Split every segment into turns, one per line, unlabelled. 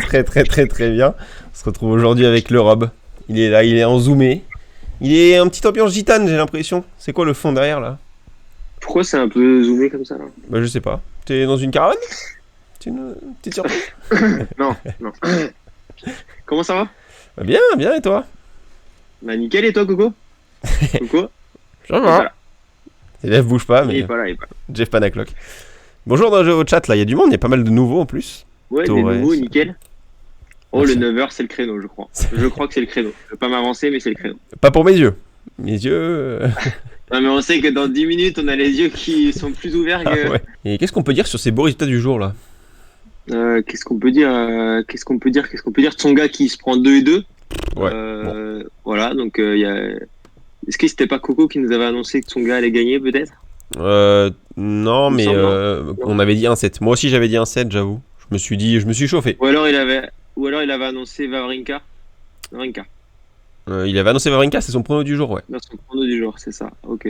Très très très très bien. On se retrouve aujourd'hui avec le Rob. Il est là, il est en zoomé. Il est un petit ambiance gitane, j'ai l'impression. C'est quoi le fond derrière là?
Pourquoi c'est un peu zoomé comme ça là?
Bah je sais pas. T'es dans une caravane? C'est une petite surprise?
Non, non. Comment ça va?
Bah bien, bien et toi?
Bah nickel et toi Coco? Coco?
Ça
Il est pas
va.
là.
Les lèvres bougent pas,
Il est
mais
pas là, il est pas là.
Jeff Panaclock. Bonjour dans le jeu au chat là, il y a du monde, il y a pas mal de nouveaux en plus.
Ouais, des
Torres.
nouveaux, nickel. Oh,
Merci.
le 9h, c'est le créneau, je crois. Je crois que c'est le créneau. Je vais pas m'avancer, mais c'est le créneau.
Pas pour mes yeux. Mes yeux.
Non, mais on sait que dans 10 minutes, on a les yeux qui sont plus ouverts
Ah
que.
ouais. Et qu'est-ce qu'on peut dire sur ces beaux résultats du jour là?
Qu'est-ce qu'on peut dire? Qu'est-ce qu'on peut dire? Qu'est-ce qu'on peut dire? Tsonga qui se prend 2 et 2.
Ouais.
Voilà, donc il y a. Est-ce que c'était pas Coco qui nous avait annoncé que Tsonga allait gagner, peut-être?
Non,
Il me
mais
semble, non.
on avait dit un 7. Moi aussi j'avais dit un 7, j'avoue. Je me suis chauffé.
Ou alors il avait annoncé Wawrinka. Wawrinka.
Il avait annoncé Wawrinka, c'est son prono du jour, ouais.
Dans son chrono du jour, c'est ça. Ok.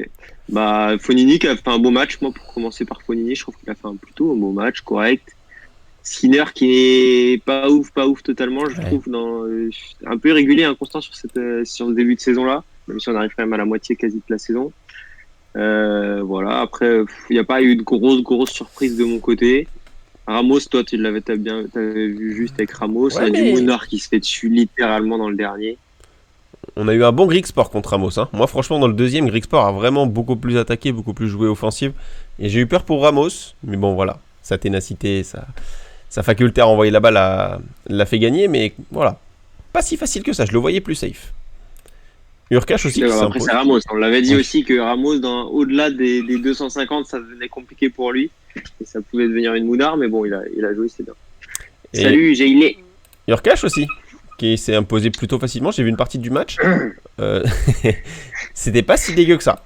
Bah, Fonini qui a fait un beau match. Moi, pour commencer par Fonini, je trouve qu'il a fait plutôt un beau match, correct. Skinner qui n'est pas ouf totalement, je
Ouais.
trouve, un peu irrégulier, inconstant sur sur ce début de saison-là, même si on arrive quand même à la moitié quasi de la saison. Voilà. Après, il n'y a pas eu de grosse surprise de mon côté. Ramos, toi, t'avais vu juste avec Ramos.
Ouais,
Il y a du
mais
Mounard qui se fait dessus littéralement dans le dernier.
on a eu un bon Grigsport contre Ramos. Hein. Moi, franchement, dans le deuxième, Grigsport a vraiment beaucoup plus attaqué, beaucoup plus joué offensive. Et j'ai eu peur pour Ramos. Mais bon, voilà. Sa ténacité, sa faculté à envoyer la balle l'a fait gagner. Mais voilà. Pas si facile que ça. Je le voyais plus safe. Urkash aussi qui
Après,
s'impose.
c'est Ramos. On l'avait dit
Oui.
aussi que Ramos, au-delà des 250, ça devenait compliqué pour lui. Et ça pouvait devenir une Mounard, mais bon, il a joué, c'est bien.
Et
Salut, j'ai ilé.
Urkash aussi, qui s'est imposé plutôt facilement. J'ai vu une partie du match. Euh, C'était pas si dégueu que ça.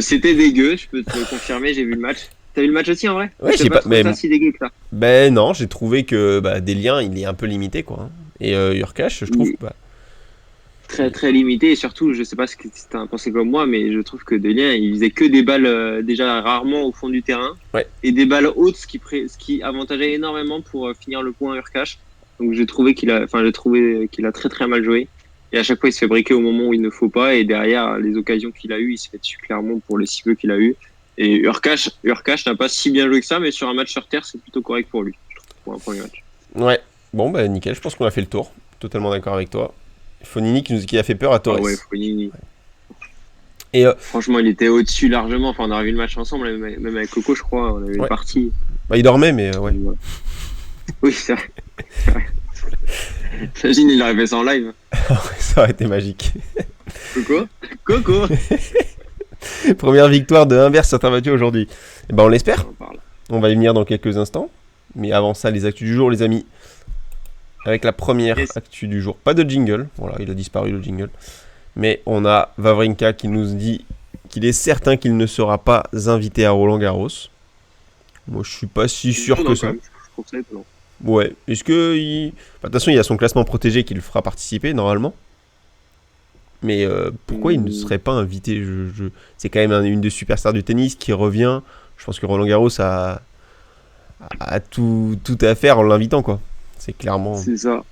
C'était dégueu, je peux te le confirmer, j'ai vu le match. T'as vu le match aussi en vrai?
Ouais,
J'ai
j'ai
pas
pas.
trouvé
Mais
ça si dégueu que ça.
ben non, j'ai trouvé que des liens, il est un peu limité quoi. Hein. Et Urkash, je trouve.
Très limité et surtout, je sais pas ce que tu as pensé comme moi, mais je trouve que Delien, il faisait que des balles déjà rarement au fond du terrain
Ouais.
et des balles hautes, ce qui avantageait énormément pour finir le point Urkash. Donc j'ai trouvé qu'il a très mal joué et à chaque fois il se fait briquer au moment où il ne faut pas et derrière les occasions qu'il a eu, il se fait dessus clairement pour les si peu qu'il a eu. Et Urkash n'a pas si bien joué que ça, mais sur un match sur terre, c'est plutôt correct pour lui, je trouve, pour un premier match.
Ouais. Bon bah nickel, je pense qu'on a fait le tour. Totalement d'accord avec toi. Fonini qui a fait peur à
Ah
Torres.
ouais, Fonini.
Et
Franchement, il était au-dessus largement. Enfin, on a revu le match ensemble, même avec Coco, je crois. On avait une
Ouais.
partie.
il dormait, mais ouais.
Oui, c'est vrai. Imagine, il aurait fait ça en live.
Ça aurait été magique.
Coco.
Première victoire de Inverse Saint-Mathieu aujourd'hui. Et ben on l'espère.
On en parle.
On va y venir dans quelques instants. Mais avant ça, les actus du jour, les amis. Avec la première
Yes.
actu du jour. Pas de jingle. Voilà, il a disparu le jingle. Mais on a Wawrinka qui nous dit qu'il est certain qu'il ne sera pas invité à Roland Garros. Moi, je suis pas si sûr que ça.
Je trouve ça étonnant.
Ouais. Est-ce que de toute façon, il y a son classement protégé qui le fera participer normalement. Mais pourquoi il ne serait pas invité? C'est quand même une des superstars du tennis qui revient. Je pense que Roland Garros a tout à faire en l'invitant quoi. C'est clairement.
C'est ça.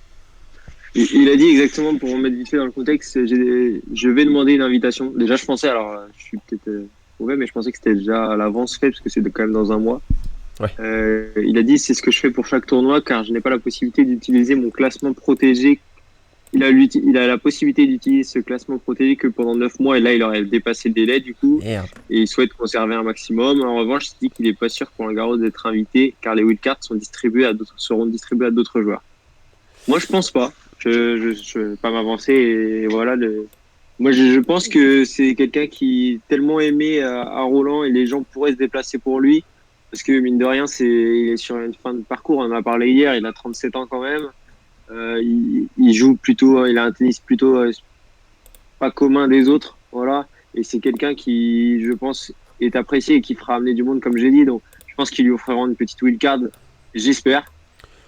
Il a dit exactement, pour remettre vite fait dans le contexte, je vais demander une invitation. Déjà, je pensais, alors je suis peut-être mauvais, mais je pensais que c'était déjà à l'avance fait, parce que c'est quand même dans un mois.
Ouais.
Il a dit, c'est ce que je fais pour chaque tournoi, car je n'ai pas la possibilité d'utiliser mon classement protégé. Il a la possibilité d'utiliser ce classement protégé que pendant 9 mois, et là, il aurait dépassé le délai, du coup.
Merde.
Et il souhaite conserver un maximum. En revanche, il dit qu'il n'est pas sûr pour un Garros d'être invité, car les wildcards seront distribués à d'autres joueurs. Moi, je pense pas. Je vais pas m'avancer. Et voilà. Moi, je pense que c'est quelqu'un qui est tellement aimé à Roland et les gens pourraient se déplacer pour lui. Parce que, mine de rien, il est sur une fin de parcours. On en a parlé hier. Il a 37 ans quand même. Il joue plutôt, il a un tennis plutôt pas commun des autres. Voilà. Et c'est quelqu'un qui, je pense, est apprécié et qui fera amener du monde, comme j'ai dit. Donc, je pense qu'il lui offrira une petite wildcard. J'espère.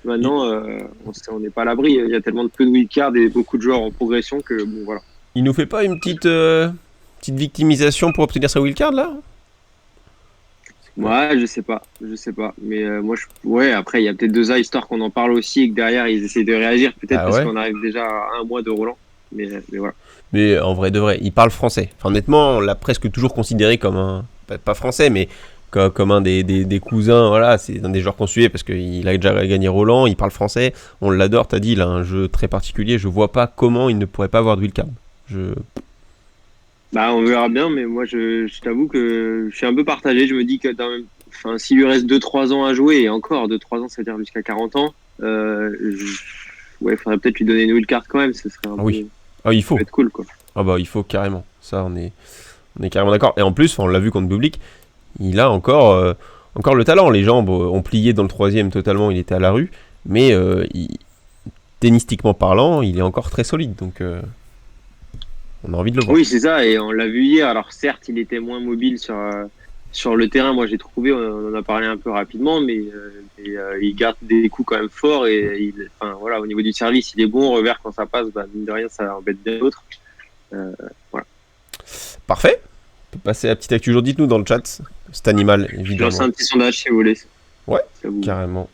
Maintenant, on n'est pas à l'abri. Il y a tellement de peu de wildcards et beaucoup de joueurs en progression que, bon, voilà.
Il nous fait pas une petite victimisation pour obtenir sa wildcard là?
Ouais, je sais pas. Mais moi, ouais, après, il y a peut-être 2 ans, histoire qu'on en parle aussi et que derrière, ils essaient de réagir, peut-être
Ah
parce
ouais.
qu'on arrive déjà à un mois de Roland. Mais voilà.
Mais en vrai de vrai, il parle français. Enfin, honnêtement, on l'a presque toujours considéré comme un. Pas français, mais comme un des cousins. Voilà, c'est un des joueurs qu'on suivait parce qu'il a déjà gagné Roland, il parle français. On l'adore, t'as dit, il a un jeu très particulier. Je vois pas comment il ne pourrait pas avoir de wildcard. Je...
Bah, on verra bien, mais moi, je t'avoue que je suis un peu partagé. Je me dis que enfin, s'il lui reste 2 3 ans à jouer, et encore 2 3 ans, c'est-à-dire jusqu'à 40 ans, ouais, faudrait peut-être lui donner une wildcard quand même. Ce serait un
Ah
peu,
oui. Ah, il
ça peut
faut.
être cool, quoi.
Ah bah, il faut carrément. Ça, on est carrément d'accord. Et en plus, on l'a vu contre Bublik, il a encore le talent. Les jambes ont plié dans le troisième totalement, il était à la rue. Mais tennistiquement parlant, il est encore très solide. Donc, on a envie de le voir.
Oui, c'est ça, et on l'a vu hier. Alors certes, il était moins mobile sur le terrain. Moi, j'ai trouvé, on en a parlé un peu rapidement, mais il garde des coups quand même forts enfin voilà, au niveau du service, il est bon. Au revers quand ça passe, bah, mine de rien, ça embête bien l'autre. Voilà.
Parfait. On peut passer à la petite actu jour. Dites-nous dans le chat. Cet animal,
Je lance
évidemment.
un petit sondage si vous voulez.
Ouais,
Ça vous
carrément.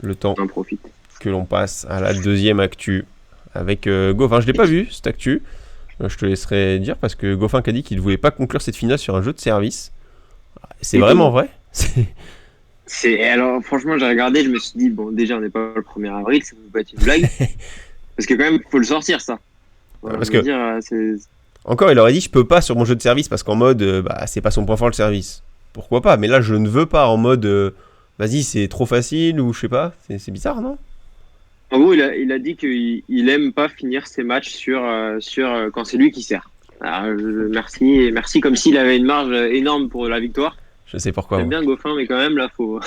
Le temps
en profite.
que l'on passe à la deuxième actu avec Goffin. Je l'ai pas vu cette actu. Je te laisserai dire parce que Goffin a dit qu'il ne voulait pas conclure cette finale sur un jeu de service. C'est vraiment vrai.
Alors franchement, j'ai regardé, je me suis dit bon, déjà on n'est pas le 1er avril, ça peut pas être une blague, parce que quand même faut le sortir ça. Voilà,
Parce
je veux
que
dire,
encore, il aurait dit je peux pas sur mon jeu de service parce qu'en mode bah c'est pas son point fort le service. Pourquoi pas? Mais là je ne veux pas en mode vas-y c'est trop facile ou je sais pas. C'est bizarre non?
En gros, il a dit qu'il aime pas finir ses matchs sur quand c'est lui qui sert. Alors, merci comme s'il avait une marge énorme pour la victoire.
Je sais pourquoi
J'aime
moi.
bien Goffin, mais quand même là faut.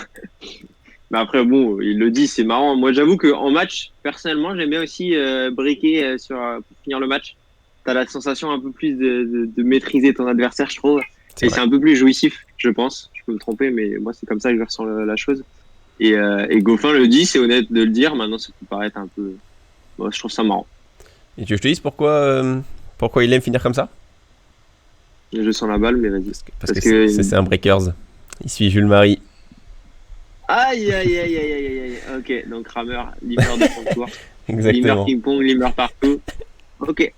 Mais après bon, il le dit, c'est marrant. Moi, j'avoue que en match, personnellement, j'aime bien aussi briquer pour finir le match. T'as la sensation un peu plus de maîtriser ton adversaire, je trouve,
C'est
et
vrai.
c'est un peu plus jouissif, je pense. Je peux me tromper, mais moi c'est comme ça que je ressens la chose. Et Goffin le dit, c'est honnête de le dire. Maintenant, ça peut paraître un peu. Moi, je trouve ça marrant.
Et tu veux que je te dise pourquoi il aime finir comme ça?
Je sens la balle, mais vas-y.
Parce que c'est un Breakers. Il suit Jules Marie.
Aïe, aïe, aïe, aïe, aïe, aïe. Ok, donc rameur, limeur de contour, limeur
Exactement.
ping-pong, limeur partout. Ok,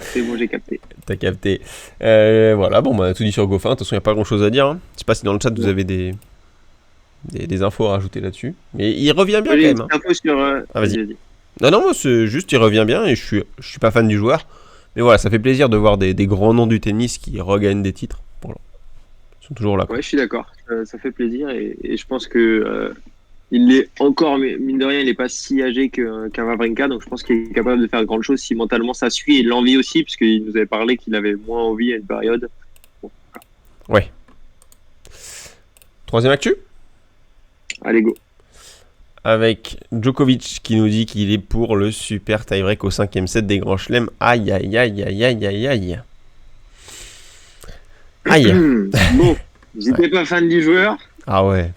c'est bon, j'ai capté.
T'as capté. Voilà, bon, on a tout dit sur Goffin. De toute façon, il n'y a pas grand chose à dire. Hein. Je sais pas si dans le chat vous avez des infos à rajouter là-dessus. Mais il revient bien
Moi,
quand
j'ai une
même. Hein.
petite info sur.
Ah, vas-y. Non, moi, c'est juste, il revient bien et je suis pas fan du joueur. Mais voilà, ça fait plaisir de voir des grands noms du tennis qui regagnent des titres. Voilà. Ils sont toujours là. Quoi.
Ouais, je suis d'accord. Ça fait plaisir et je pense que il est encore, mais mine de rien, il n'est pas si âgé qu'un Wawrinka, donc je pense qu'il est capable de faire grande chose si mentalement ça suit et l'envie aussi, puisqu'il nous avait parlé qu'il avait moins envie à une période. Bon,
Ouais. Troisième actu
allez, go.
avec Djokovic qui nous dit qu'il est pour le super tie-break au 5ème set des Grands Chelems. Aïe, aïe, aïe, aïe, aïe, aïe, aïe. Aïe.
Bon, j'étais pas fan du joueur,
Ah ouais.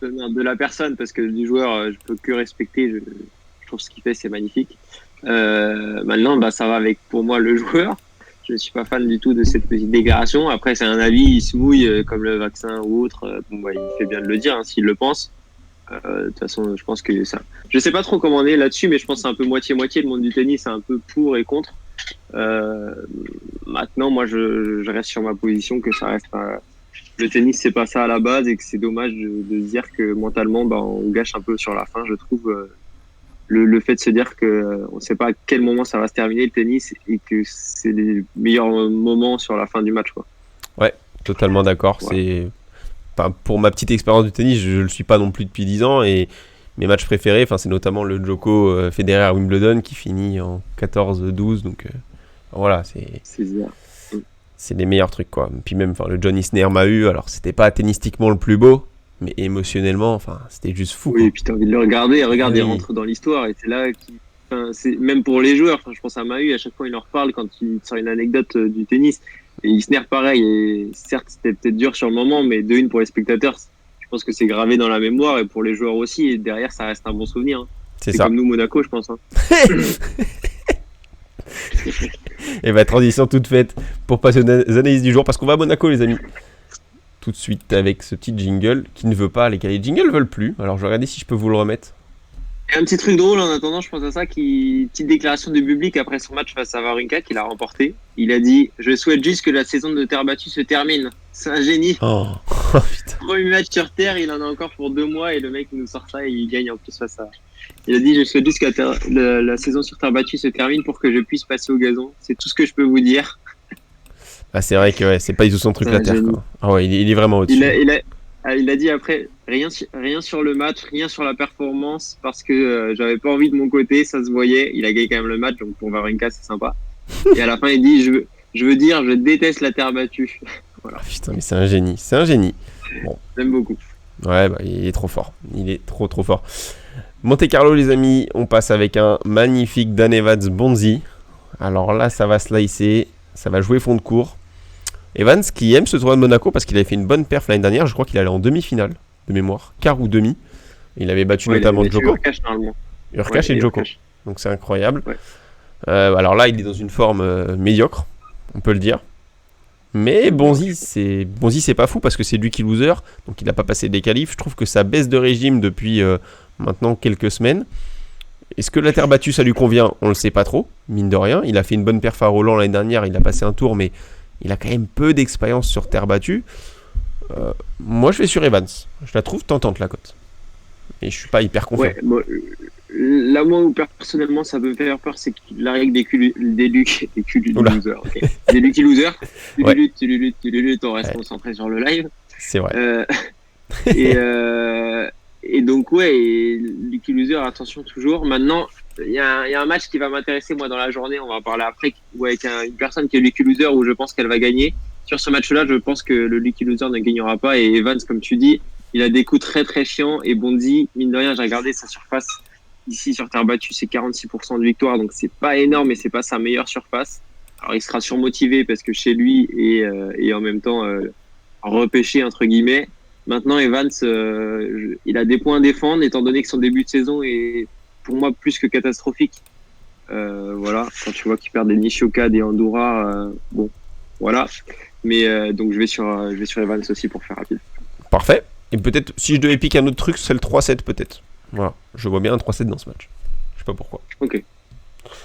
de la personne, parce que du joueur, je peux que respecter. Je trouve ce qu'il fait, c'est magnifique. Maintenant, bah, ça va avec, pour moi, le joueur. Je ne suis pas fan du tout de cette petite déclaration. Après, c'est un avis, il se mouille, comme le vaccin ou autre. Bon, bah, il fait bien de le dire, hein, s'il le pense. De toute façon, je pense que ça. Je sais pas trop comment on est là-dessus, mais je pense que c'est un peu moitié-moitié. Le monde du tennis, c'est un peu pour et contre. Maintenant, moi, je reste sur ma position que ça reste. Le tennis, c'est pas ça à la base et que c'est dommage de se dire que mentalement, bah, on gâche un peu sur la fin. Je trouve le fait de se dire que on sait pas à quel moment ça va se terminer le tennis et que c'est les meilleurs moments sur la fin du match, quoi.
Ouais, totalement d'accord.
Ouais.
C'est. Enfin, pour ma petite expérience du tennis, je ne le suis pas non plus depuis 10 ans et mes matchs préférés, c'est notamment le Djoko Federer à Wimbledon qui finit en 14-12. Donc voilà, c'est les meilleurs trucs quoi. Puis même le John Isner m'a eu, alors c'était pas tennistiquement le plus beau, mais émotionnellement, c'était juste fou.
Oui,
Quoi.
et puis t'as envie de le regarder, regarde,
Oui.
il rentre dans l'histoire et c'est là c'est même pour les joueurs. Enfin, je pense à Mahu, à chaque fois il en reparle quand il sort une anecdote du tennis. Et Isner pareil, et certes c'était peut-être dur sur le moment, mais de une pour les spectateurs, je pense que c'est gravé dans la mémoire et pour les joueurs aussi. Et derrière, ça reste un bon souvenir. Hein.
C'est
C'est
ça.
comme nous Monaco, je pense. Hein.
Et transition toute faite pour passer aux analyses du jour parce qu'on va à Monaco les amis. tout de suite avec ce petit jingle qui ne veut pas, les jingles veulent plus. Alors je vais regarder si je peux vous le remettre.
Et un petit truc drôle en attendant, je pense à ça, petite déclaration du public après son match face à Wawrinka qu'il a remporté. Il a dit « Je souhaite juste que la saison de terre battue se termine. » C'est un génie.
Oh, putain.
Premier match sur terre, il en a encore pour 2 mois et le mec nous sort ça et il gagne en plus face à... Il a dit « Je souhaite juste que la saison sur terre battue se termine pour que je puisse passer au gazon. C'est tout ce que je peux vous dire. »
Ah, c'est vrai que ouais, c'est pas du tout son truc la terre. Quoi. Ah ouais, il est vraiment au-dessus.
Il a dit après, rien sur le match, rien sur la performance, parce que j'avais pas envie de mon côté, ça se voyait. Il a gagné quand même le match, donc pour Wawrinka, c'est sympa. Et à la fin, il dit, je veux dire, je déteste la terre battue. Voilà.
Ah, putain, mais c'est un génie, c'est un génie. Bon.
J'aime beaucoup.
Ouais, bah, il est trop fort, il est trop fort. Monte Carlo, les amis, on passe avec un magnifique Dan Evans Bonzi. Alors là, ça va slicer, ça va jouer fond de cours. Evans qui aime ce tournoi de Monaco parce qu'il avait fait une bonne perf l'année dernière, je crois qu'il allait en demi-finale de mémoire, quart ou demi. Il avait battu notamment Djoko. Hurkacz et Djoko. Donc c'est incroyable. Ouais. Alors là, il est dans une forme médiocre, on peut le dire. Mais Bonzi, c'est pas fou parce que c'est lui qui loser, donc il n'a pas passé des qualifs. Je trouve que ça baisse de régime depuis maintenant quelques semaines. Est-ce que la terre battue, ça lui convient? On le sait pas trop, mine de rien. Il a fait une bonne perf à Roland l'année dernière, il a passé un tour, mais il a quand même peu d'expérience sur terre battue. Moi, je vais sur Evans. Je la trouve tentante, la cote. Et je suis pas hyper confiant.
Ouais, bon, là, moi, personnellement, ça peut me faire peur, c'est la règle des lucky losers. Okay. Des lucky losers. On reste concentré sur le live.
C'est vrai.
Et donc, ouais, lucky loser, attention toujours. Maintenant, il y a un match qui va m'intéresser, moi, dans la journée. On va en parler après, ou avec une personne qui est lucky loser, où je pense qu'elle va gagner. Sur ce match-là, je pense que le lucky loser ne gagnera pas. Et Evans, comme tu dis, il a des coups très, très chiants. Et Bonzi, mine de rien, j'ai regardé sa surface ici sur terre battue, c'est 46% de victoire. Donc, c'est pas énorme, mais c'est pas sa meilleure surface. Alors, il sera surmotivé parce que chez lui et en même temps repêché, entre guillemets. Maintenant, Evans, il a des points à défendre, étant donné que son début de saison est, pour moi, plus que catastrophique. Voilà, quand tu vois qu'il perd des Nishioka, des Andorra, bon, voilà. Mais donc, je vais sur Evans aussi pour faire rapide.
Parfait. Et peut-être, si je devais piquer un autre truc, c'est le 3-7 peut-être. Voilà, je vois bien un 3-7 dans ce match. Je sais pas pourquoi.
Ok.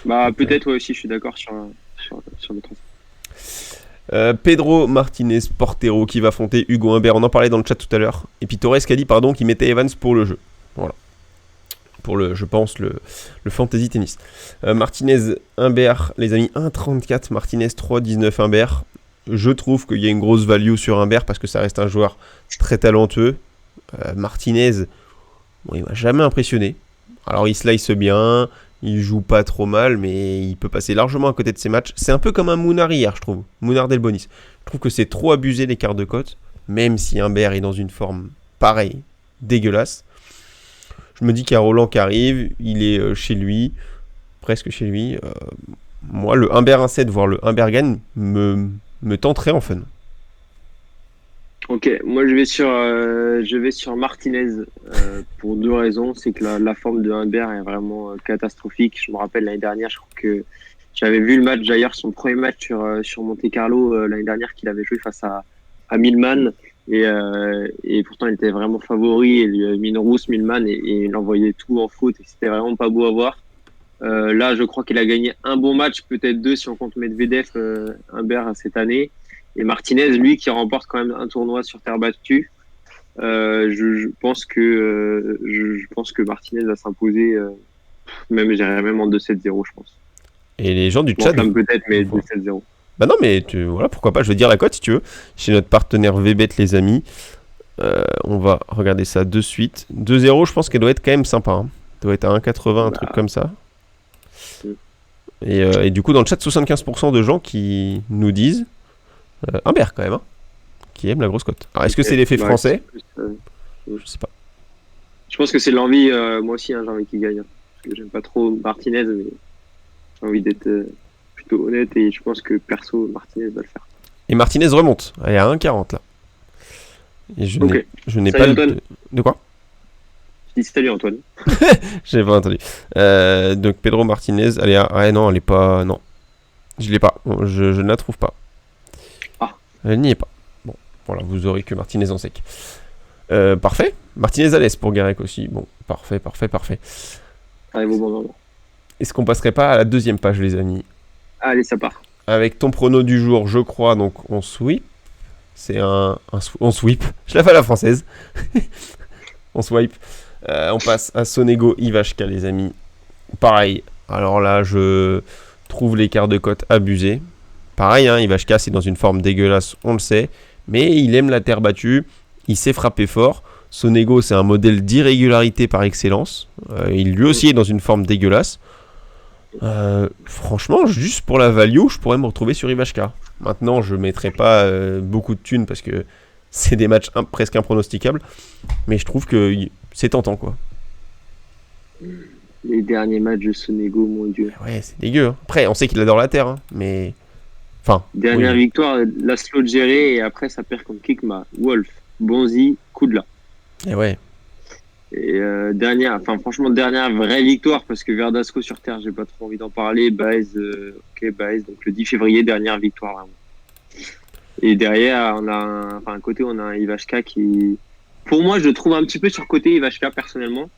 Bah, peut-être, ouais, aussi, je suis d'accord sur le 3-7.
Pedro Martinez Portero qui va affronter Hugo Humbert. On en parlait dans le chat tout à l'heure. Et puis Torres qui a dit qu'il mettait Evans pour le jeu. Voilà. Pour le, je pense, le fantasy tennis. Martinez Humbert, les amis, 1,34. Martinez 3,19 Humbert. Je trouve qu'il y a une grosse value sur Humbert parce que ça reste un joueur très talentueux. Martinez, bon, il m'a jamais impressionné. Alors il slice bien. Il joue pas trop mal, mais il peut passer largement à côté de ses matchs. C'est un peu comme un Mounard hier, je trouve. Mounard Delbonis. Je trouve que c'est trop abusé l'écart de cote, même si Humbert est dans une forme pareille, dégueulasse. Je me dis qu'il y a Roland qui arrive, il est chez lui, presque chez lui. Moi, le Humbert 1-7, voire le Humbert gagne, me tenterait en fun.
Ok, moi je vais sur Martinez pour 2 raisons. C'est que la forme de Humbert est vraiment catastrophique. Je me rappelle l'année dernière, je crois que j'avais vu le match d'ailleurs, son premier match sur Monte Carlo l'année dernière qu'il avait joué face à Millman et pourtant il était vraiment favori. Il avait mis une rousse Millman et il envoyait tout en faute et c'était vraiment pas beau à voir. Là, je crois qu'il a gagné un bon match, peut-être 2 si on compte Medvedev, Humbert cette année. Et Martinez, lui, qui remporte quand même un tournoi sur terre battue, je pense que Martinez va s'imposer, même j'irais même en 2-7-0, je pense.
Et les gens du chat,
peut-être, mais 2-7-0.
Bah non, mais voilà, pourquoi pas. Je vais dire la cote si tu veux. Chez notre partenaire VBet, les amis, on va regarder ça de suite. 2-0, je pense qu'elle doit être quand même sympa. Hein. Doit être à 1,80, un truc comme ça. Et du coup, dans le chat, 75% de gens qui nous disent Humbert quand même, hein, qui aime la grosse cote. Alors, est-ce que c'est l'effet français? Je sais pas.
Je pense que c'est l'envie, moi aussi, hein, j'ai envie qu'il gagne. Hein, parce que j'aime pas trop Martinez, mais j'ai envie d'être plutôt honnête et je pense que perso, Martinez va le faire.
Et Martinez remonte, elle est à 1,40 là. Et je n'ai pas de quoi?
Je dis salut Antoine.
J'ai pas entendu. Donc Pedro Martinez, elle est à... Ouais, non, elle est pas... Non. Je l'ai pas. Je ne la trouve pas.
Ah.
Elle n'y est pas. Bon, Voilà, vous aurez que Martinez en sec. Parfait. Martinez à l'aise pour Garec aussi. Bon, parfait.
Allez, bon.
Est-ce qu'on passerait pas à la deuxième page, les amis?
Allez, ça part.
Avec ton prono du jour, je crois, donc on sweep. C'est on sweep. Je la fais à la française. On swipe. On passe à Sonego Ivashka, les amis. Pareil. Alors là, je trouve l'écart de cote abusé. Pareil, hein, Ivashka, c'est dans une forme dégueulasse, on le sait. Mais il aime la terre battue. Il sait frapper fort. Sonego, c'est un modèle d'irrégularité par excellence. Il lui aussi est dans une forme dégueulasse. Franchement, juste pour la value, je pourrais me retrouver sur Ivashka. Maintenant, je ne mettrai pas beaucoup de thunes parce que c'est des matchs presque impronosticables. Mais je trouve que c'est tentant, quoi.
Les derniers matchs de Sonego, mon Dieu.
Ouais, c'est dégueu. Hein. Après, on sait qu'il adore la terre, hein, mais... Enfin,
dernière victoire, Laszlo Djere, et après ça perd contre Kikma, Wolf, Bonzi, Kudla.
Et ouais.
Et dernière vraie victoire, parce que Verdasco sur terre, j'ai pas trop envie d'en parler. Baez, donc le 10 février, dernière victoire, vraiment. Et derrière, on a un Ivashka qui, pour moi, je le trouve un petit peu surcoté, Ivashka, personnellement.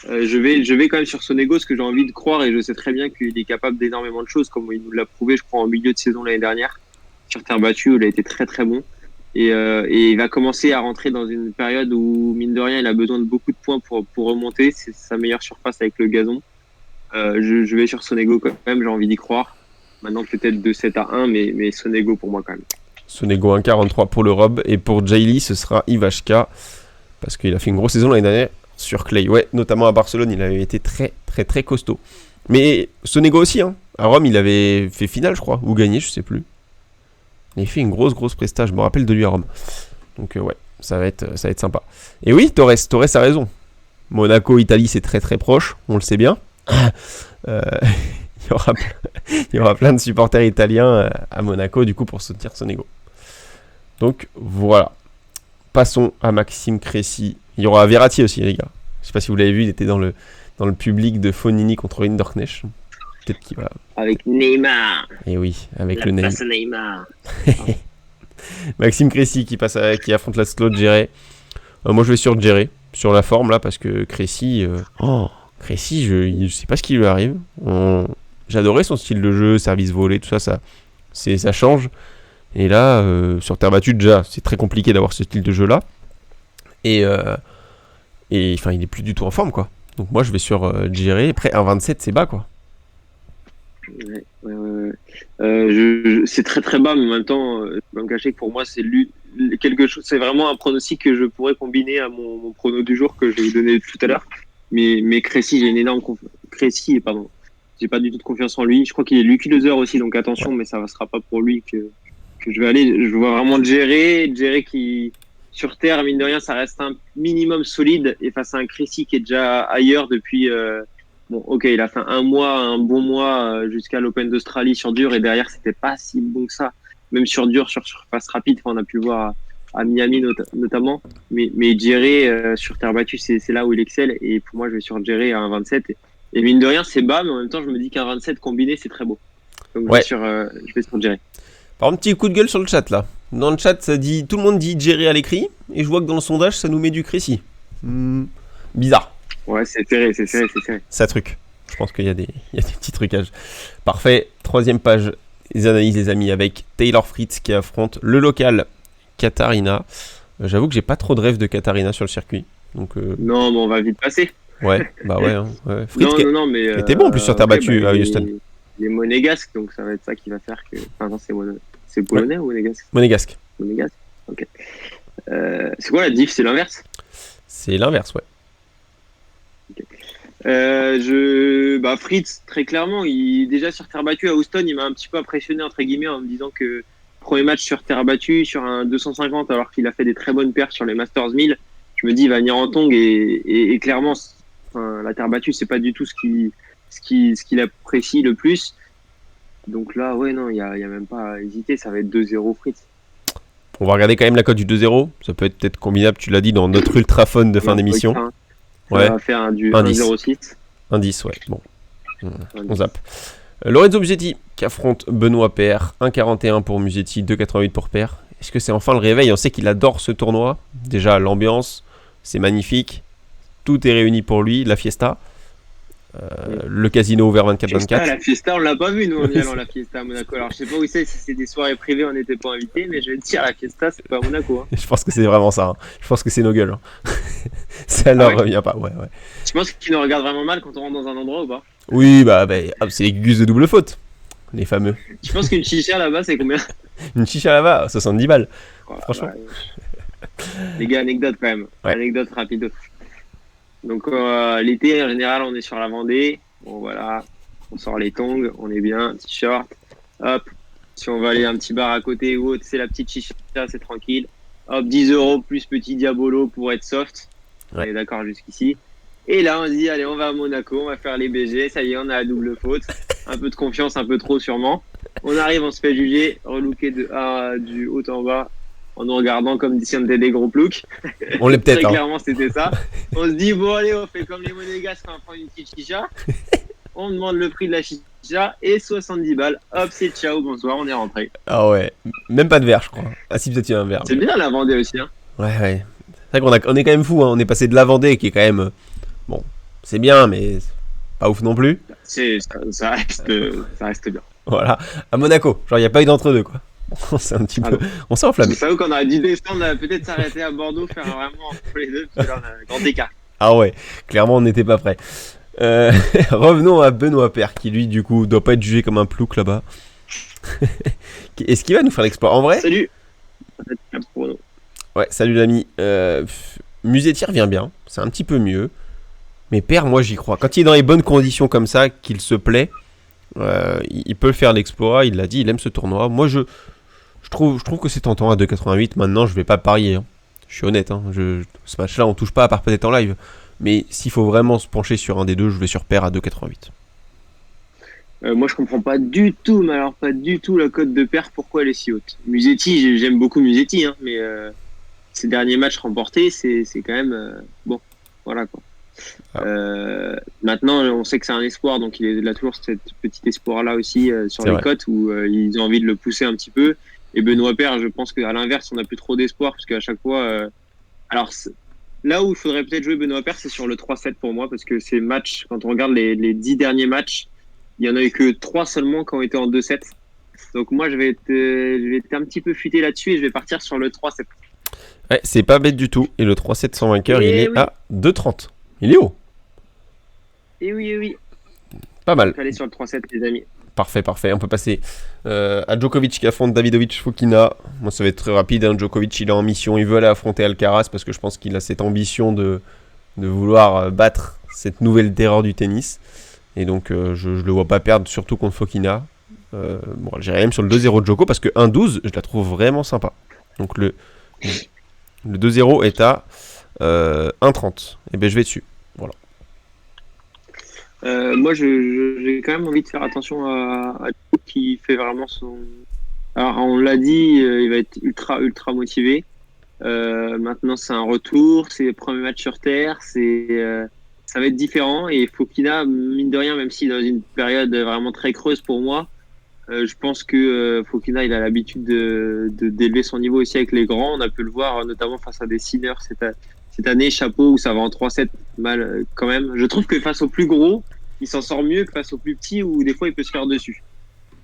Je vais quand même sur Sonego, parce que j'ai envie de croire, et je sais très bien qu'il est capable d'énormément de choses, comme il nous l'a prouvé, je crois, en milieu de saison l'année dernière. Sur terre battue, il a été très très bon. Et il va commencer à rentrer dans une période où, mine de rien, il a besoin de beaucoup de points pour remonter. C'est sa meilleure surface avec le gazon. Je vais sur Sonego quand même, j'ai envie d'y croire. Maintenant, peut-être de 7 à 1, mais Sonego pour moi quand même. Sonego
1,43 pour le Rob. Et pour Jaylee, ce sera Ivashka. Parce qu'il a fait une grosse saison l'année dernière sur Clay. Ouais, notamment à Barcelone, il avait été très très très costaud. Mais Sonego aussi, hein. À Rome, il avait fait finale, je crois, ou gagné, je sais plus. Il a fait une grosse presta, je me rappelle de lui à Rome. Donc ouais, ça va être sympa. Et oui, Torres a raison. Monaco, Italie, c'est très très proche, on le sait bien. Il y aura plein de supporters italiens à Monaco, du coup, pour soutenir Sonego. Donc voilà. Passons à Maxime Cressy. Il y aura Verratti aussi, les gars. Je sais pas si vous l'avez vu, il était dans le public de Fonini contre Hinderknecht. Peut-être qu'il va...
Avec Neymar.
Et oui, avec
le
Neymar. Maxime Cressy qui affronte Laszlo Djere. Moi, je vais sur Djere, sur la forme là, parce que Cressy, je sais pas ce qui lui arrive. J'adorais son style de jeu, service volé, tout ça change. Et là, sur terre battue, déjà, c'est très compliqué d'avoir ce style de jeu là. Et enfin, il est plus du tout en forme, quoi. Donc moi, je vais sur Djere. Après, 1,27, c'est bas, quoi.
Ouais. C'est très très bas, mais en même temps, je vais me cacher que pour moi, c'est quelque chose. C'est vraiment un pronostic que je pourrais combiner à mon prono du jour que je vais vous donner tout à l'heure. Mais Cressy, j'ai une énorme pardon. J'ai pas du tout de confiance en lui. Je crois qu'il est Lucky Loser aussi, donc attention, mais ça ne sera pas pour lui que je vais aller. Je vois vraiment Djere qui, sur terre, mine de rien, ça reste un minimum solide, et face à un Cressy qui est déjà ailleurs depuis. Bon, ok, il a fait un bon mois jusqu'à l'Open d'Australie sur dur, et derrière, c'était pas si bon que ça. Même sur dur, sur surface rapide, on a pu le voir à Miami notamment. Mais Djere, sur terre battue, c'est là où il excelle. Et pour moi, je vais sur Djere à 1,27. Et mine de rien, c'est bas, mais en même temps, je me dis qu'un 27 combiné, c'est très beau. Donc
ouais.
Je vais sur Djere.
Par un petit coup de gueule sur le chat là. Dans le chat, tout le monde dit Djere à l'écrit, et je vois que dans le sondage, ça nous met du Cressy. Bizarre.
Ouais, c'est serré.
Ça truc. Je pense qu'il y a des petits trucages. Parfait. Troisième page, les analyses, les amis, avec Taylor Fritz qui affronte le local Katarina. J'avoue que j'ai pas trop de rêve de Katarina sur le circuit. Donc,
non, mais on va vite passer.
Ouais, bah ouais. Hein, ouais. Fritz
non, mais.
Qui était bon en plus sur terre battue à Houston.
Il est monégasque, donc ça va être ça qui va faire que. Enfin, non, c'est polonais ou monégasque?
Monégasque.
Ok. C'est quoi la diff? C'est l'inverse?
C'est l'inverse, ouais.
Fritz, très clairement, déjà sur terre battue à Houston, il m'a un petit peu impressionné entre guillemets en me disant que premier match sur terre battue, sur un 250, alors qu'il a fait des très bonnes perfs sur les Masters 1000, je me dis il va venir en tongue, et clairement, la terre battue, c'est pas du tout ce qu'il apprécie le plus. Donc là, ouais, non, il y a même pas à hésiter, ça va être 2-0 Fritz.
On va regarder quand même la cote du 2-0, ça peut être peut-être combinable, tu l'as dit, dans notre ultra fun de fin d'émission.
Ouais. On va faire un 1,06.
Un 10, ouais. Bon. On zappe. Lorenzo Musetti qui affronte Benoît Paire. 1,41 pour Musetti, 2,88 pour Paire. est-ce que c'est enfin le réveil? On sait qu'il adore ce tournoi. Déjà, l'ambiance, c'est magnifique. Tout est réuni pour lui. La fiesta. Le casino ouvert 24/24.
La fiesta, on l'a pas vu, nous, en y allant à la fiesta à Monaco. Alors, je sais pas où c'est, si c'est des soirées privées, on n'était pas invités, mais je vais te dire, la fiesta, c'est pas à Monaco. Hein.
Je pense que c'est vraiment ça. Hein. Je pense que c'est nos gueules. Hein. Ça leur revient pas. Ouais.
Tu penses qu'ils nous regardent vraiment mal quand on rentre dans un endroit ou pas?
Oui, c'est les gus de double faute. Les fameux.
Tu penses qu'une chicha là-bas, c'est combien?
Une chicha là-bas, 70 balles.
Voilà,
franchement.
Les gars, anecdote quand même.
Ouais.
Anecdote rapide. Donc, l'été, en général, on est sur la Vendée. Bon, voilà. On sort les tongs, on est bien, t-shirt. Hop. Si on va aller à un petit bar à côté ou autre, c'est la petite chicha, c'est tranquille. Hop, 10 € plus petit diabolo pour être soft.
Ouais.
On est d'accord jusqu'ici. Et là, on se dit, allez, on va à Monaco, on va faire les BG. Ça y est, on a la double faute. Un peu de confiance, un peu trop sûrement. On arrive, on se fait juger, relooké du haut en bas, en nous regardant comme si on était des gros ploucs.
On l'est peut-être.
Très clairement, c'était ça. On se dit, bon, allez, on fait comme les monégasques, on va prendre une petite chicha. On demande le prix de la chicha et 70 balles. Hop, c'est ciao, bonsoir, on est rentré.
Ah ouais. Même pas de verre, je crois. Ah si, peut-être il y a un verre.
C'est bien la Vendée aussi. Hein.
Ouais. C'est vrai qu'on est quand même fou. Hein. On est passé de la Vendée qui est quand même. Bon, c'est bien, mais pas ouf non plus.
Ça reste bien.
Voilà. À Monaco. Genre, il n'y a pas eu d'entre-deux, quoi. C'est un petit peu. On s'est enflammé.
C'est ça qu'on aurait dû descendre, peut-être s'arrêter à Bordeaux, faire vraiment entre les deux, parce que là, on a un grand écart.
Ah ouais, clairement, on n'était pas prêts. Revenons à Benoît Paire, qui lui, du coup, doit pas être jugé comme un plouc là-bas. Est-ce qu'il va nous faire l'exploit? En vrai?
Salut.
Ouais, salut l'ami. Musetier revient bien, c'est un petit peu mieux. Mais Paire, moi, j'y crois. Quand il est dans les bonnes conditions comme ça, qu'il se plaît, il peut faire l'exploit. Il l'a dit, il aime ce tournoi. Moi, je trouve que c'est tentant à 2,88. Maintenant, je vais pas parier. Hein. Je suis honnête. Hein. Ce match-là, on touche pas à part peut-être en live. Mais s'il faut vraiment se pencher sur un des deux, je vais sur Paire à 2,88.
Moi, je comprends pas du tout, mais alors pas du tout la cote de Paire, pourquoi elle est si haute. Musetti, j'aime beaucoup Musetti, hein, mais ces derniers matchs remportés, c'est quand même bon. Voilà quoi. Ah. Maintenant, on sait que c'est un espoir, donc il a toujours cet petit espoir-là aussi sur les cotes où ils ont envie de le pousser un petit peu. Et Benoît Paire, je pense qu'à l'inverse, on n'a plus trop d'espoir, parce qu'à chaque fois. Alors, là où il faudrait peut-être jouer Benoît Paire, c'est sur le 3-7 pour moi, parce que ces matchs, quand on regarde les 10 derniers matchs, il n'y en a eu que 3 seulement qui ont été en 2-7. Donc moi, je vais être un petit peu futé là-dessus et je vais partir sur le 3-7.
Ouais, c'est pas bête du tout. Et le 3-7 sans vainqueur, il est à 2,30. Il est haut.
Et oui.
Pas mal.
Allez sur le 3-7, les amis.
Parfait. On peut passer à Djokovic qui affronte Davidovich Fokina. Moi, ça va être très rapide. Hein. Djokovic, il est en mission. Il veut aller affronter Alcaraz parce que je pense qu'il a cette ambition de vouloir battre cette nouvelle terreur du tennis. Et donc, je le vois pas perdre, surtout contre Fokina. Bon, j'irai même sur le 2-0 de Djoko parce que 1-12, je la trouve vraiment sympa. Donc, le 2-0 est à 1,30. Et ben, je vais dessus. Voilà.
Moi, j'ai quand même envie de faire attention à Djoko qui fait vraiment son. Alors, on l'a dit, il va être ultra motivé. Maintenant, c'est un retour, c'est le premier match sur terre, ça va être différent. Et Fokina, mine de rien, même s'il est dans une période vraiment très creuse pour moi, je pense que Fokina, il a l'habitude d'élever son niveau aussi avec les grands. On a pu le voir notamment face à des Sinner cette année, chapeau, où ça va en 3-7 mal quand même. Je trouve que face aux plus gros, il s'en sort mieux que face aux plus petits où des fois il peut se faire dessus.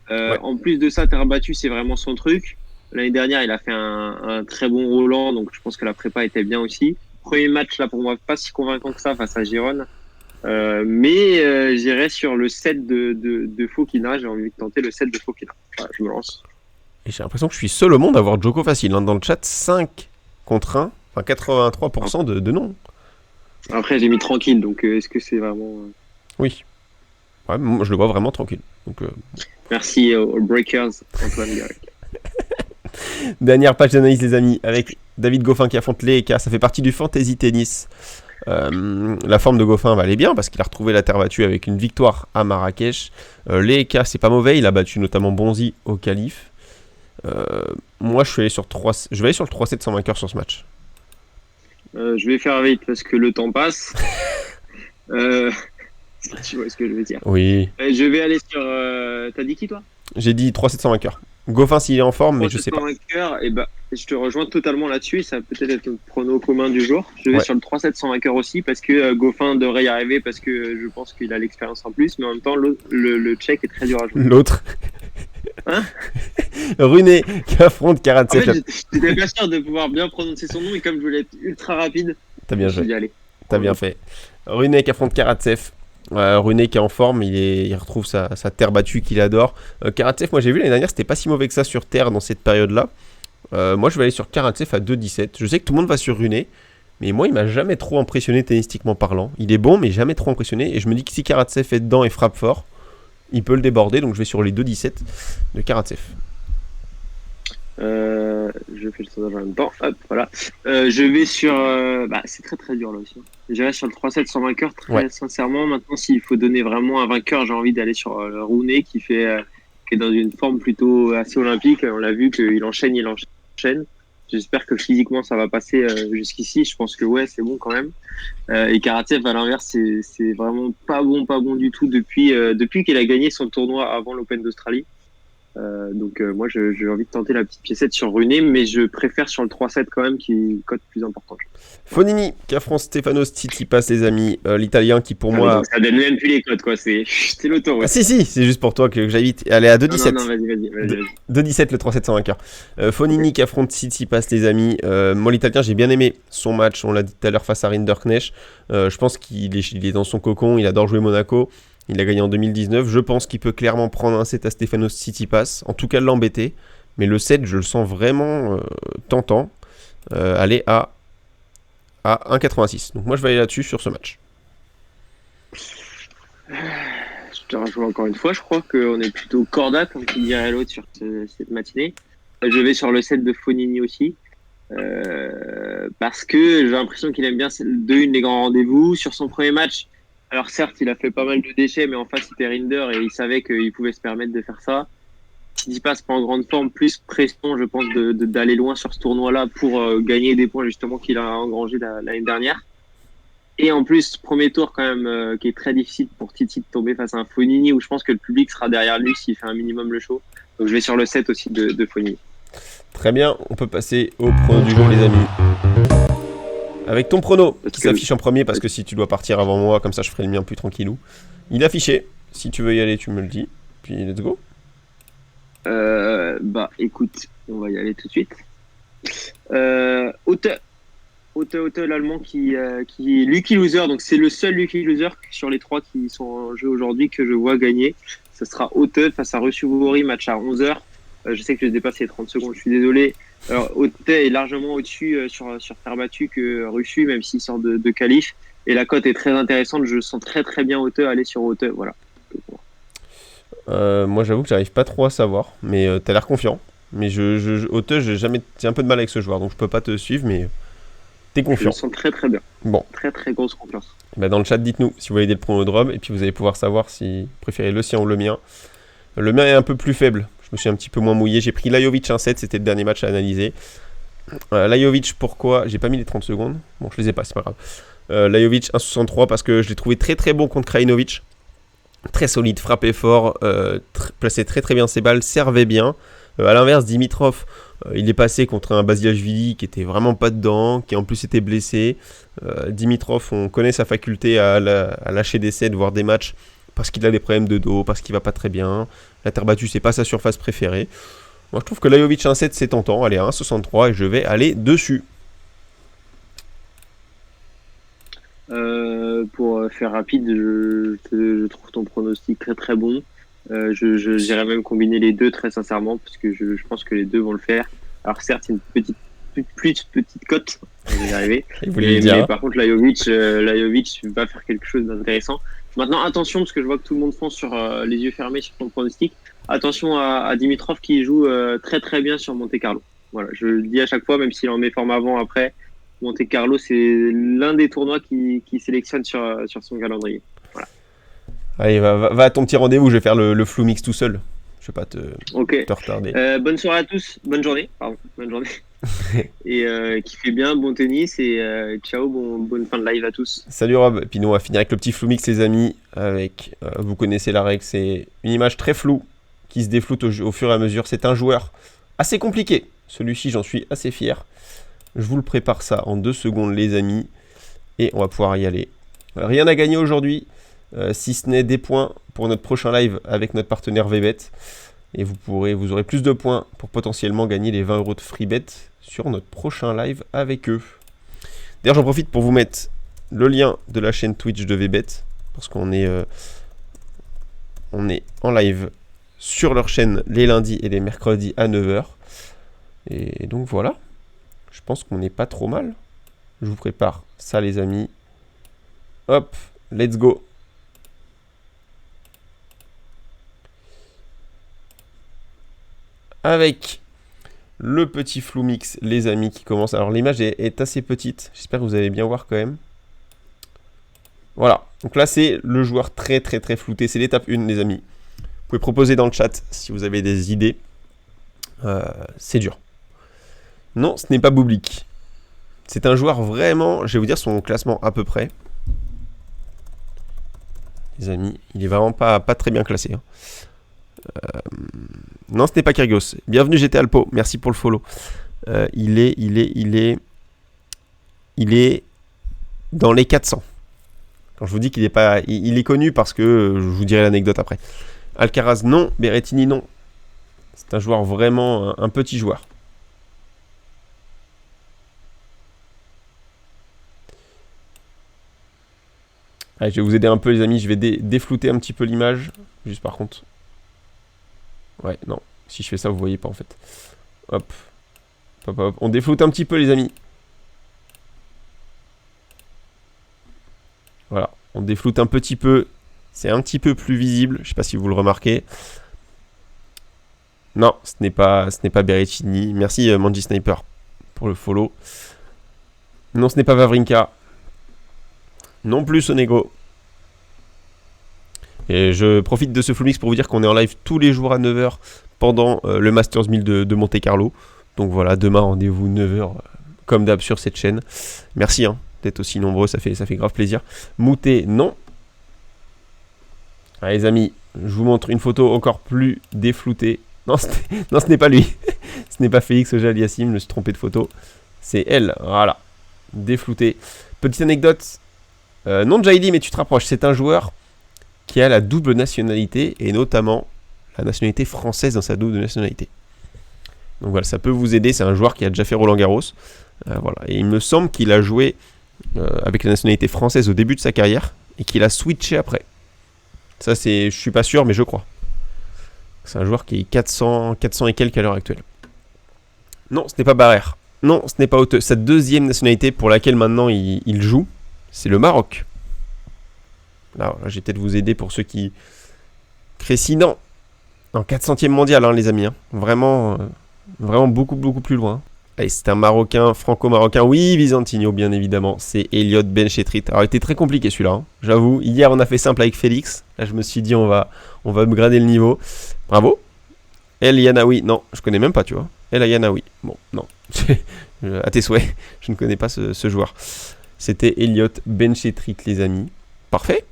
En plus de ça, terre battue, c'est vraiment son truc. L'année dernière, il a fait un très bon Roland, donc je pense que la prépa était bien aussi. Premier match, là, pour moi, pas si convaincant que ça face à Giron. Mais j'irai sur le 7 de Fokina. J'ai envie de tenter le 7 de Fokina. Voilà, je me lance.
Et j'ai l'impression que je suis seul au monde à avoir Djoko facile. Hein. Dans le chat, 5 contre 1, enfin 83% de non.
Après, j'ai mis tranquille, donc est-ce que c'est vraiment...
Oui. Ouais, moi, je le vois vraiment tranquille. Donc,
merci aux Breakers, Antoine Garrick.
Dernière page d'analyse, les amis, avec David Goffin qui affronte Leeka. Ça fait partie du fantasy tennis. La forme de Goffin va aller bien parce qu'il a retrouvé la terre battue avec une victoire à Marrakech. Leeka, c'est pas mauvais, il a battu notamment Bonzi au qualif. Moi, je vais aller sur le 3-7 sans vainqueur sur ce match.
Je vais faire vite parce que le temps passe. Tu vois ce que je veux dire.
Oui.
Je vais aller sur... T'as dit qui, toi ?
J'ai dit 3-7 sans vainqueur. Goffin s'il est en forme, mais je sais pas.
Vainqueur, et bah, je te rejoins totalement là-dessus. Et ça va peut-être être notre prono commun du jour. Je vais sur le 3-7 sans vainqueur aussi parce que Goffin devrait y arriver parce que je pense qu'il a l'expérience en plus. Mais en même temps, le Tchèque est très dur à jouer.
L'autre.
Hein?
Runé qui affronte Karatsev.
En fait, j'étais pas sûr de pouvoir bien prononcer son nom et comme je voulais être ultra rapide,
T'as bien joué.
dit allez.
T'as bien fait. Runé qui affronte Karatsev. Runé qui est en forme, il retrouve sa terre battue qu'il adore. Karatsev, moi j'ai vu l'année dernière, c'était pas si mauvais que ça sur terre dans cette période-là. Moi je vais aller sur Karatsev à 2-17. Je sais que tout le monde va sur Runé, mais moi il m'a jamais trop impressionné tennistiquement parlant. Il est bon, mais jamais trop impressionné. Et je me dis que si Karatsev est dedans et frappe fort, il peut le déborder. Donc je vais sur les 2-17 de Karatsev.
Je fais le sondage en même temps. Hop, voilà. Je vais sur. C'est très très dur là aussi. J'irai sur le 3-7 sans vainqueur, très sincèrement. Maintenant, s'il faut donner vraiment un vainqueur, j'ai envie d'aller sur le Rooney qui est dans une forme plutôt assez olympique. On l'a vu qu'il enchaîne, il enchaîne. J'espère que physiquement ça va passer jusqu'ici. Je pense que ouais, c'est bon quand même. Et Karatsev à l'inverse, c'est vraiment pas bon du tout depuis qu'il a gagné son tournoi avant l'Open d'Australie. Moi j'ai envie de tenter la petite piécette sur Runé, mais je préfère sur le 3-7 quand même qui cote plus importante.
Fonini qui affronte Stefanos Tsitsipas, les amis, l'italien qui pour moi...
Ça donne même plus les cotes quoi, c'est l'autoroute.
Ah si, c'est juste pour toi que j'invite. Allez à 2-17.
Non, vas-y.
2-17 le 3-7 sans vainqueur. Fonini qui affronte Tsitsipas, les amis. Moi l'italien j'ai bien aimé son match, on l'a dit tout à l'heure face à Rinderknecht. Je pense qu'il est dans son cocon, il adore jouer Monaco. Il a gagné en 2019. Je pense qu'il peut clairement prendre un set à Stefanos Tsitsipas. En tout cas, l'embêter. Mais le set, je le sens vraiment tentant. Aller à 1,86. Donc moi, je vais aller là-dessus sur ce match.
Je te rejoins encore une fois. Je crois qu'on est plutôt corda, comme tu dirais l'autre, sur cette matinée. Je vais sur le set de Fonini aussi. Parce que j'ai l'impression qu'il aime bien les grands rendez-vous. Sur son premier match, alors certes, il a fait pas mal de déchets, mais en face, c'était Rinder et il savait qu'il pouvait se permettre de faire ça. S'il passe pas en grande forme, plus pression, je pense, d'aller loin sur ce tournoi-là pour gagner des points justement qu'il a engrangé l'année dernière. Et en plus, premier tour quand même, qui est très difficile pour Titi de tomber face à un Fonini, où je pense que le public sera derrière lui s'il fait un minimum le show. Donc je vais sur le 7 aussi de Fonini.
Très bien, on peut passer au prono du jour, les amis. Avec ton prono qui s'affiche en premier, parce que si tu dois partir avant moi, comme ça je ferai le mien plus tranquillou. Il est affiché. Si tu veux y aller, tu me le dis. Puis let's go.
Écoute, on va y aller tout de suite. Otte, l'allemand qui est Lucky Loser, donc c'est le seul Lucky Loser sur les 3 qui sont en jeu aujourd'hui que je vois gagner. Ce sera Otte face à Russuvori, match à 11h. Je sais que j'ai dépassé les 30 secondes, je suis désolé. Alors, Otte est largement au-dessus sur terre battue que Russu, même s'il sort de qualif. Et la cote est très intéressante. Je sens très très bien Otte aller sur Otte. Voilà.
Moi, j'avoue que j'arrive pas trop à savoir, mais t'as l'air confiant. Mais Otte, j'ai un peu de mal avec ce joueur, donc je peux pas te suivre, mais t'es confiant.
Je le sens très très bien.
Bon.
Très très grosse confiance.
Bah dans le chat, dites-nous si vous voulez aider le prono de Rob, et puis vous allez pouvoir savoir si vous préférez le sien ou le mien. Le mien est un peu plus faible. Je me suis un petit peu moins mouillé. J'ai pris Lajovic 1-7, c'était le dernier match à analyser. Lajovic, pourquoi? J'ai pas mis les 30 secondes. Bon, je les ai pas, c'est pas grave. Lajovic 1,63 parce que je l'ai trouvé très très bon contre Krajinovic. Très solide, frappait fort, plaçait très très bien ses balles, servait bien. À l'inverse, Dimitrov, il est passé contre un Basilashvili qui était vraiment pas dedans, qui en plus était blessé. Dimitrov, on connaît sa faculté à lâcher des sets, voire des matchs, parce qu'il a des problèmes de dos, parce qu'il va pas très bien. La terre battue, c'est pas sa surface préférée. Moi, je trouve que Lajovic 1,7 c'est tentant. Allez, 1,63 et je vais aller dessus.
Pour faire rapide, je trouve ton pronostic très très bon. J'irais même combiner les deux très sincèrement, parce que je pense que les deux vont le faire. Alors certes, c'est une plus petite cote, on va y arriver. Mais par contre, Lajovic va faire quelque chose d'intéressant. Maintenant, attention, parce que je vois que tout le monde fonce sur les yeux fermés sur ton pronostic. Attention à Dimitrov qui joue très très bien sur Monte Carlo. Voilà, je le dis à chaque fois, même s'il en met forme avant, après. Monte Carlo, c'est l'un des tournois qui sélectionne sur son calendrier. Voilà.
Allez, va à ton petit rendez-vous, je vais faire le flou mix tout seul. Je vais pas te retarder.
Bonne soirée à tous, bonne journée. Et qui fait bien, bon tennis et ciao, bonne fin de live à tous.
Salut Rob, et puis nous on va finir avec le petit flou mix les amis. Avec, vous connaissez la règle, c'est une image très floue qui se défloutent au fur et à mesure. C'est un joueur assez compliqué. Celui-ci, j'en suis assez fier. Je vous le prépare ça en 2 secondes, les amis. Et on va pouvoir y aller. Rien à gagner aujourd'hui, si ce n'est des points pour notre prochain live avec notre partenaire VBet. Et vous aurez plus de points pour potentiellement gagner les 20 € de free bet sur notre prochain live avec eux. D'ailleurs, j'en profite pour vous mettre le lien de la chaîne Twitch de VBet. Parce qu'on est, en live sur leur chaîne les lundis et les mercredis à 9 h. Et donc voilà, je pense qu'on n'est pas trop mal. Je vous prépare ça, les amis. Hop, let's go. Avec le petit flou mix, les amis, qui commence. Alors l'image est assez petite, j'espère que vous allez bien voir quand même. Voilà, donc là c'est le joueur très flouté, c'est l'étape 1, les amis. Vous pouvez proposer dans le chat si vous avez des idées. C'est dur. Non, ce n'est pas Bublik. C'est un joueur vraiment, je vais vous dire son classement à peu près. Les amis, il est vraiment pas très bien classé. Hein. Non, ce n'est pas Kyrgios. Bienvenue GT Alpo, merci pour le follow. Il est dans les 400. Quand je vous dis qu'il est pas, il est connu parce que je vous dirai l'anecdote après. Alcaraz non, Berrettini non. C'est un joueur vraiment un petit joueur. Allez, je vais vous aider un peu, les amis. Je vais déflouter un petit peu l'image. Juste par contre. Ouais, non. Si je fais ça, vous voyez pas en fait. Hop. Hop, hop. On défloute un petit peu, les amis. Voilà. On défloute un petit peu. C'est un petit peu plus visible. Je sais pas si vous le remarquez. Non, ce n'est pas Berrettini. Merci Manji Sniper pour le follow. Non, ce n'est pas Wawrinka. Non plus Sonego. Et je profite de ce full mix pour vous dire qu'on est en live tous les jours à 9 h pendant le Masters 1000 de Monte Carlo. Donc voilà, demain rendez-vous 9 h comme d'hab sur cette chaîne. Merci d'être aussi nombreux, ça fait grave plaisir. Moutet, non. Allez les amis, je vous montre une photo encore plus défloutée. Non, ce n'est pas lui. Ce n'est pas Félix Auger-Aliassime, je me suis trompé de photo. C'est elle, voilà. Déflouté. Petite anecdote. Non Jaili, mais tu te rapproches. C'est un joueur qui a la double nationalité et notamment la nationalité française dans sa double nationalité. Donc voilà, ça peut vous aider. C'est un joueur qui a déjà fait Roland Garros. Voilà. Et il me semble qu'il a joué avec la nationalité française au début de sa carrière et qu'il a switché après. Ça, je suis pas sûr, mais je crois. C'est un joueur qui est 400 et quelques à l'heure actuelle. Non, ce n'est pas Barrère. Non, ce n'est pas Hauteux. Sa deuxième nationalité pour laquelle maintenant il joue, c'est le Maroc. Là, je vais peut-être vous aider pour ceux qui... Crécy, non. En 400e mondial, les amis. Vraiment beaucoup plus loin. Allez, c'est un Marocain, franco-marocain. Oui, Byzantino, bien évidemment. C'est Elliot Benchetrit. Alors, il était très compliqué celui-là. J'avoue, hier, on a fait simple avec Félix. Là, je me suis dit, on va upgrader le niveau. Bravo. El Yanaoui. Non, je connais même pas, tu vois. El Yanaoui. Bon, non. À tes souhaits. Je ne connais pas ce joueur. C'était Elliot Benchetrit, les amis. Parfait.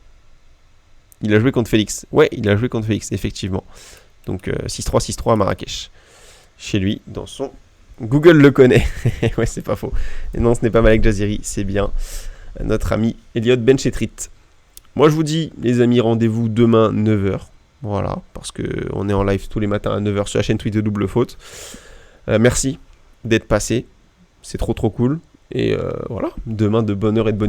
Il a joué contre Félix. Ouais, il a joué contre Félix, effectivement. Donc, 6-3, 6-3 à Marrakech. Chez lui, dans son... Google le connaît. Ouais, c'est pas faux. Et non, ce n'est pas Malek Jaziri, c'est bien notre ami Elliot Benchetrit. Moi, je vous dis, les amis, rendez-vous demain 9 h. Voilà, parce qu'on est en live tous les matins à 9 h sur la chaîne Twitch de Double Faute. Merci d'être passé. C'est trop cool. Et voilà, demain de bonne heure et de bonne humeur.